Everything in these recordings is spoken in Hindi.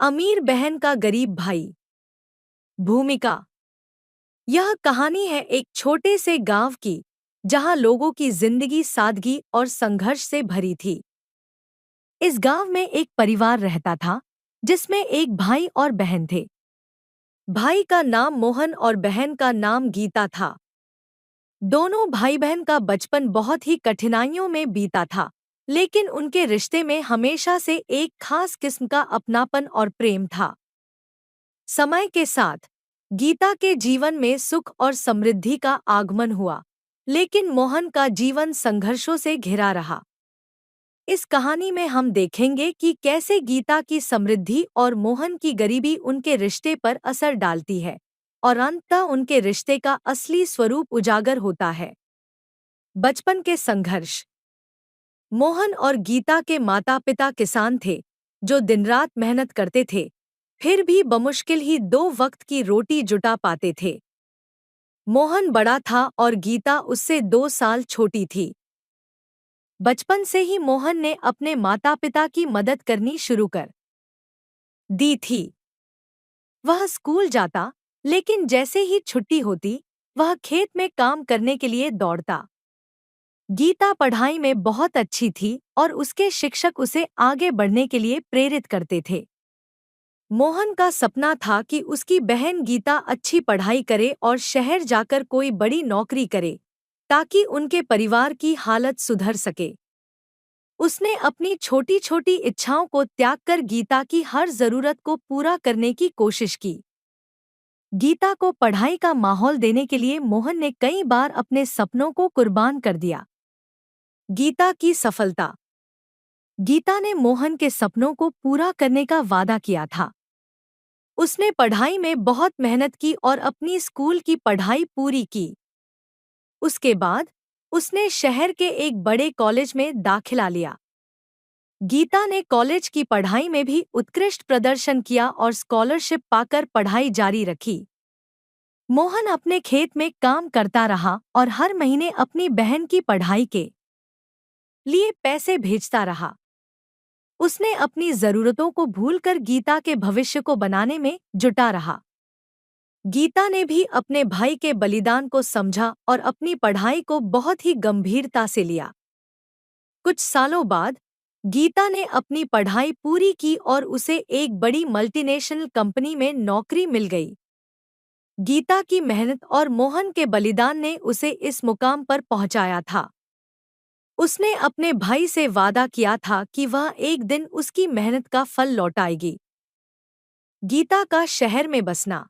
अमीर बहन का गरीब भाई। भूमिका। यह कहानी है एक छोटे से गांव की, जहां लोगों की जिंदगी सादगी और संघर्ष से भरी थी। इस गांव में एक परिवार रहता था, जिसमें एक भाई और बहन थे। भाई का नाम मोहन और बहन का नाम गीता था। दोनों भाई बहन का बचपन बहुत ही कठिनाइयों में बीता था, लेकिन उनके रिश्ते में हमेशा से एक खास किस्म का अपनापन और प्रेम था। समय के साथ गीता के जीवन में सुख और समृद्धि का आगमन हुआ, लेकिन मोहन का जीवन संघर्षों से घिरा रहा। इस कहानी में हम देखेंगे कि कैसे गीता की समृद्धि और मोहन की गरीबी उनके रिश्ते पर असर डालती है, और अंततः उनके रिश्ते का असली स्वरूप उजागर होता है। बचपन के संघर्ष। मोहन और गीता के माता-पिता किसान थे, जो दिन-रात मेहनत करते थे, फिर भी बमुश्किल ही 2 वक्त की रोटी जुटा पाते थे। मोहन बड़ा था और गीता उससे 2 साल छोटी थी। बचपन से ही मोहन ने अपने माता-पिता की मदद करनी शुरू कर दी थी। वह स्कूल जाता, लेकिन जैसे ही छुट्टी होती, वह खेत में काम करने के लिए दौड़ता। गीता पढ़ाई में बहुत अच्छी थी और उसके शिक्षक उसे आगे बढ़ने के लिए प्रेरित करते थे। मोहन का सपना था कि उसकी बहन गीता अच्छी पढ़ाई करे और शहर जाकर कोई बड़ी नौकरी करे, ताकि उनके परिवार की हालत सुधर सके। उसने अपनी छोटी-छोटी इच्छाओं को त्याग कर गीता की हर जरूरत को पूरा करने की कोशिश की। गीता को पढ़ाई का माहौल देने के लिए मोहन ने कई बार अपने सपनों को कुर्बान कर दिया। गीता की सफलता। गीता ने मोहन के सपनों को पूरा करने का वादा किया था। उसने पढ़ाई में बहुत मेहनत की और अपनी स्कूल की पढ़ाई पूरी की। उसके बाद उसने शहर के एक बड़े कॉलेज में दाखिला लिया। गीता ने कॉलेज की पढ़ाई में भी उत्कृष्ट प्रदर्शन किया और स्कॉलरशिप पाकर पढ़ाई जारी रखी। मोहन अपने खेत में काम करता रहा और हर महीने अपनी बहन की पढ़ाई के लिए पैसे भेजता रहा। उसने अपनी जरूरतों को भूलकर गीता के भविष्य को बनाने में जुटा रहा। गीता ने भी अपने भाई के बलिदान को समझा और अपनी पढ़ाई को बहुत ही गंभीरता से लिया। कुछ सालों बाद गीता ने अपनी पढ़ाई पूरी की और उसे एक बड़ी मल्टीनेशनल कंपनी में नौकरी मिल गई। गीता की मेहनत और मोहन के बलिदान ने उसे इस मुकाम पर पहुंचाया था। उसने अपने भाई से वादा किया था कि वह एक दिन उसकी मेहनत का फल लौटाएगी। गीता का शहर में बसना।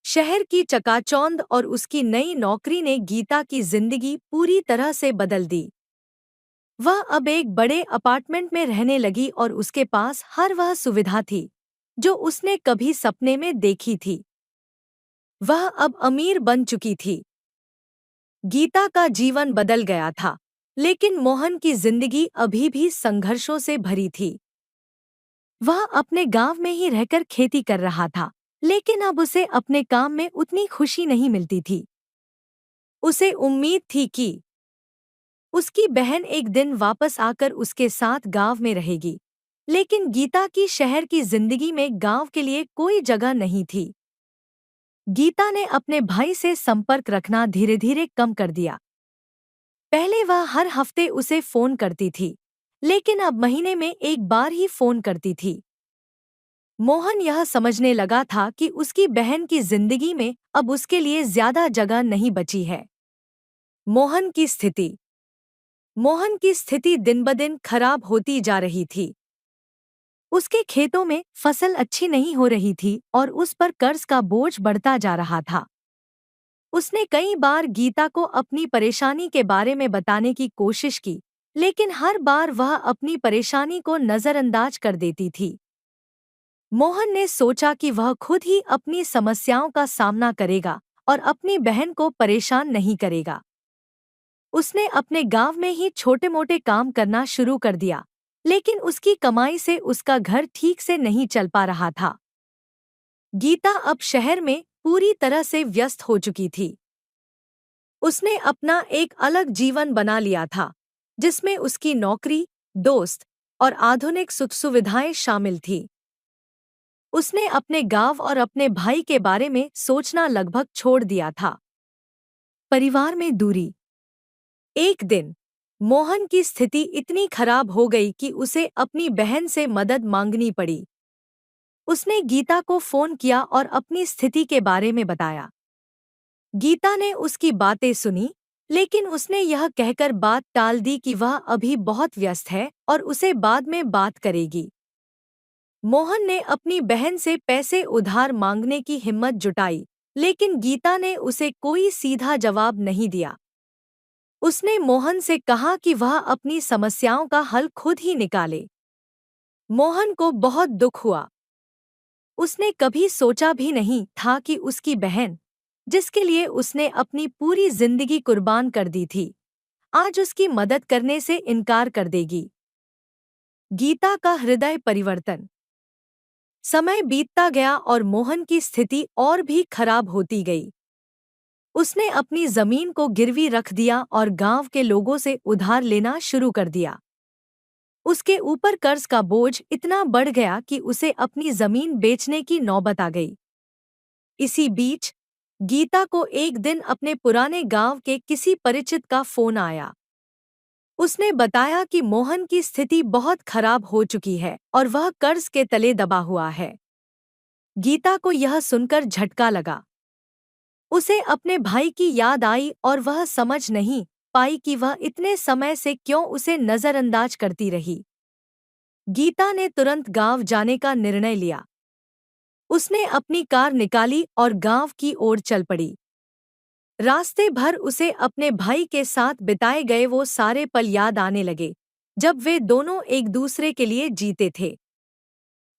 शहर की चकाचौंध और उसकी नई नौकरी ने गीता की जिंदगी पूरी तरह से बदल दी। वह अब एक बड़े अपार्टमेंट में रहने लगी और उसके पास हर वह सुविधा थी जो उसने कभी सपने में देखी थी। वह अब अमीर बन चुकी थी। गीता का जीवन बदल गया था, लेकिन मोहन की जिंदगी अभी भी संघर्षों से भरी थी। वह अपने गांव में ही रहकर खेती कर रहा था, लेकिन अब उसे अपने काम में उतनी खुशी नहीं मिलती थी। उसे उम्मीद थी कि उसकी बहन एक दिन वापस आकर उसके साथ गांव में रहेगी, लेकिन गीता की शहर की जिंदगी में गांव के लिए कोई जगह नहीं थी। गीता ने अपने भाई से संपर्क रखना धीरे-धीरे कम कर दिया। पहले वह हर हफ्ते उसे फोन करती थी, लेकिन अब महीने में एक बार ही फोन करती थी। मोहन यह समझने लगा था कि उसकी बहन की जिंदगी में अब उसके लिए ज्यादा जगह नहीं बची है। मोहन की स्थिति। मोहन की स्थिति दिन-ब-दिन खराब होती जा रही थी। उसके खेतों में फसल अच्छी नहीं हो रही थी और उस पर कर्ज का बोझ बढ़ता जा रहा था। उसने कई बार गीता को अपनी परेशानी के बारे में बताने की कोशिश की, लेकिन हर बार वह अपनी परेशानी को नजरअंदाज कर देती थी। मोहन ने सोचा कि वह खुद ही अपनी समस्याओं का सामना करेगा और अपनी बहन को परेशान नहीं करेगा। उसने अपने गांव में ही छोटे-मोटे काम करना शुरू कर दिया, लेकिन उसकी कमाई से उसका घर ठीक से नहीं चल पा रहा था। गीता अब शहर में पूरी तरह से व्यस्त हो चुकी थी। उसने अपना एक अलग जीवन बना लिया था, जिसमें उसकी नौकरी, दोस्त और आधुनिक सुख सुविधाएं शामिल थी। उसने अपने गांव और अपने भाई के बारे में सोचना लगभग छोड़ दिया था। परिवार में दूरी। एक दिन मोहन की स्थिति इतनी खराब हो गई कि उसे अपनी बहन से मदद मांगनी पड़ी। उसने गीता को फोन किया और अपनी स्थिति के बारे में बताया। गीता ने उसकी बातें सुनी, लेकिन उसने यह कहकर बात टाल दी कि वह अभी बहुत व्यस्त है और उसे बाद में बात करेगी। मोहन ने अपनी बहन से पैसे उधार मांगने की हिम्मत जुटाई, लेकिन गीता ने उसे कोई सीधा जवाब नहीं दिया। उसने मोहन से कहा कि वह अपनी समस्याओं का हल खुद ही निकाले। मोहन को बहुत दुख हुआ। उसने कभी सोचा भी नहीं था कि उसकी बहन, जिसके लिए उसने अपनी पूरी जिंदगी कुर्बान कर दी थी, आज उसकी मदद करने से इनकार कर देगी। गीता का हृदय परिवर्तन। समय बीतता गया और मोहन की स्थिति और भी खराब होती गई। उसने अपनी जमीन को गिरवी रख दिया और गांव के लोगों से उधार लेना शुरू कर दिया। उसके ऊपर कर्ज का बोझ इतना बढ़ गया कि उसे अपनी जमीन बेचने की नौबत आ गई। इसी बीच गीता को एक दिन अपने पुराने गांव के किसी परिचित का फोन आया। उसने बताया कि मोहन की स्थिति बहुत खराब हो चुकी है और वह कर्ज के तले दबा हुआ है। गीता को यह सुनकर झटका लगा। उसे अपने भाई की याद आई और वह समझ नहीं पाई कि वह इतने समय से क्यों उसे नजरअंदाज करती रही। गीता ने तुरंत गांव जाने का निर्णय लिया। उसने अपनी कार निकाली और गांव की ओर चल पड़ी। रास्ते भर उसे अपने भाई के साथ बिताए गए वो सारे पल याद आने लगे, जब वे दोनों एक दूसरे के लिए जीते थे।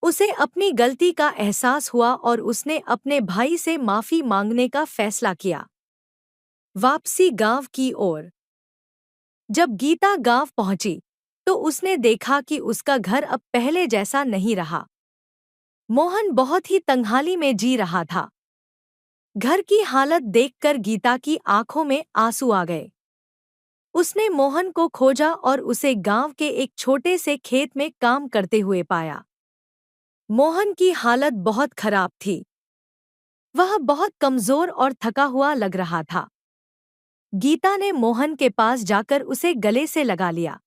उसे अपनी गलती का एहसास हुआ और उसने अपने भाई से माफी मांगने का फैसला किया। वापसी गांव की ओर। जब गीता गांव पहुंची, तो उसने देखा कि उसका घर अब पहले जैसा नहीं रहा। मोहन बहुत ही तंगहाली में जी रहा था। घर की हालत देखकर गीता की आंखों में आंसू आ गए। उसने मोहन को खोजा और उसे गांव के एक छोटे से खेत में काम करते हुए पाया। मोहन की हालत बहुत खराब थी। वह बहुत कमजोर और थका हुआ लग रहा था। गीता ने मोहन के पास जाकर उसे गले से लगा लिया।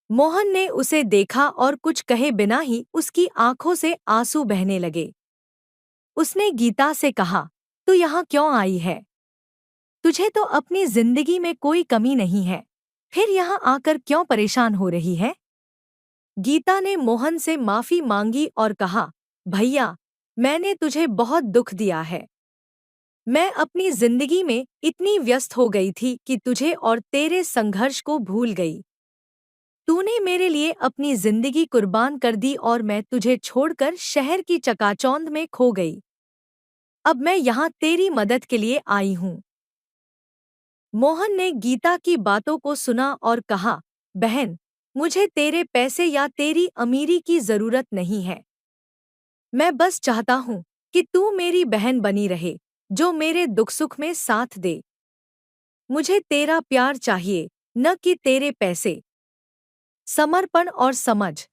मोहन ने उसे देखा और कुछ कहे बिना ही उसकी आंखों से आंसू बहने लगे। उसने गीता से कहा, तू यहाँ क्यों आई है? तुझे तो अपनी जिंदगी में कोई कमी नहीं है, फिर यहाँ आकर क्यों परेशान हो रही है? गीता ने मोहन से माफी मांगी और कहा, भैया, मैंने तुझे बहुत दुख दिया है। मैं अपनी जिंदगी में इतनी व्यस्त हो गई थी कि तुझे और तेरे संघर्ष को भूल गई। तूने मेरे लिए अपनी जिंदगी कुर्बान कर दी और मैं तुझे छोड़कर शहर की चकाचौंध में खो गई। अब मैं यहाँ तेरी मदद के लिए आई हूँ। मोहन ने गीता की बातों को सुना और कहा, बहन, मुझे तेरे पैसे या तेरी अमीरी की जरूरत नहीं है। मैं बस चाहता हूँ कि तू मेरी बहन बनी रहे, जो मेरे दुख सुख में साथ दे। मुझे तेरा प्यार चाहिए, न कि तेरे पैसे। समर्पण और समझ।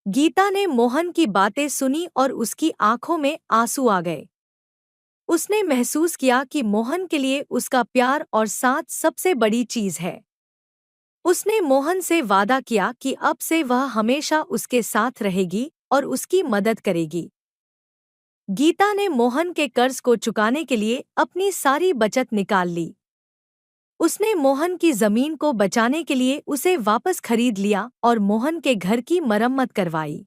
गीता ने मोहन की बातें सुनी और उसकी आंखों में आंसू आ गए। उसने महसूस किया कि मोहन के लिए उसका प्यार और साथ सबसे बड़ी चीज है। उसने मोहन से वादा किया कि अब से वह हमेशा उसके साथ रहेगी और उसकी मदद करेगी। गीता ने मोहन के कर्ज को चुकाने के लिए अपनी सारी बचत निकाल ली। उसने मोहन की जमीन को बचाने के लिए उसे वापस खरीद लिया और मोहन के घर की मरम्मत करवाई।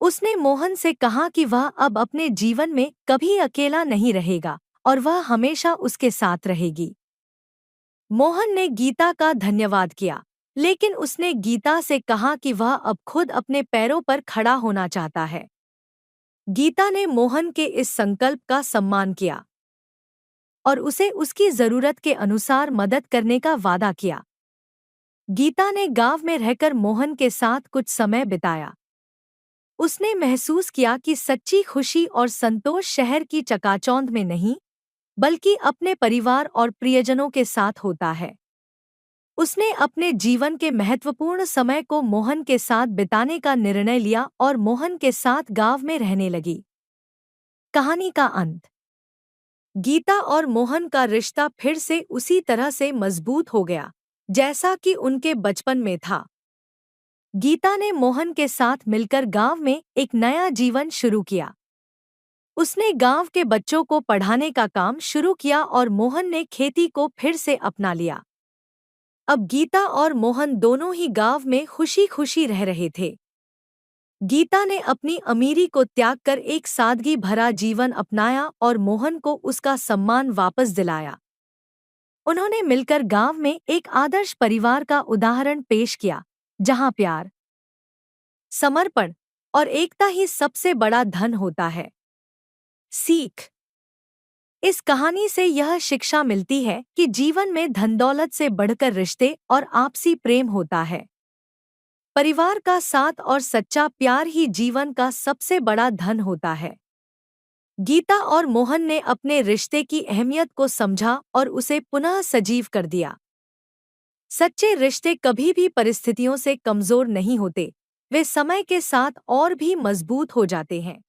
उसने मोहन से कहा कि वह अब अपने जीवन में कभी अकेला नहीं रहेगा और वह हमेशा उसके साथ रहेगी। मोहन ने गीता का धन्यवाद किया, लेकिन उसने गीता से कहा कि वह अब खुद अपने पैरों पर खड़ा होना चाहता है। गीता ने मोहन के इस संकल्प का सम्मान किया और उसे उसकी जरूरत के अनुसार मदद करने का वादा किया। गीता ने गांव में रहकर मोहन के साथ कुछ समय बिताया। उसने महसूस किया कि सच्ची खुशी और संतोष शहर की चकाचौंध में नहीं, बल्कि अपने परिवार और प्रियजनों के साथ होता है। उसने अपने जीवन के महत्वपूर्ण समय को मोहन के साथ बिताने का निर्णय लिया और मोहन के साथ गांव में रहने लगी। कहानी का अंत। गीता और मोहन का रिश्ता फिर से उसी तरह से मजबूत हो गया जैसा कि उनके बचपन में था। गीता ने मोहन के साथ मिलकर गांव में एक नया जीवन शुरू किया। उसने गांव के बच्चों को पढ़ाने का काम शुरू किया और मोहन ने खेती को फिर से अपना लिया। अब गीता और मोहन दोनों ही गांव में खुशी खुशी रह रहे थे। गीता ने अपनी अमीरी को त्याग कर एक सादगी भरा जीवन अपनाया और मोहन को उसका सम्मान वापस दिलाया। उन्होंने मिलकर गांव में एक आदर्श परिवार का उदाहरण पेश किया, जहां प्यार, समर्पण और एकता ही सबसे बड़ा धन होता है। सीख। इस कहानी से यह शिक्षा मिलती है कि जीवन में धन दौलत से बढ़कर रिश्ते और आपसी प्रेम होता है। परिवार का साथ और सच्चा प्यार ही जीवन का सबसे बड़ा धन होता है। गीता और मोहन ने अपने रिश्ते की अहमियत को समझा और उसे पुनः सजीव कर दिया। सच्चे रिश्ते कभी भी परिस्थितियों से कमजोर नहीं होते, वे समय के साथ और भी मजबूत हो जाते हैं।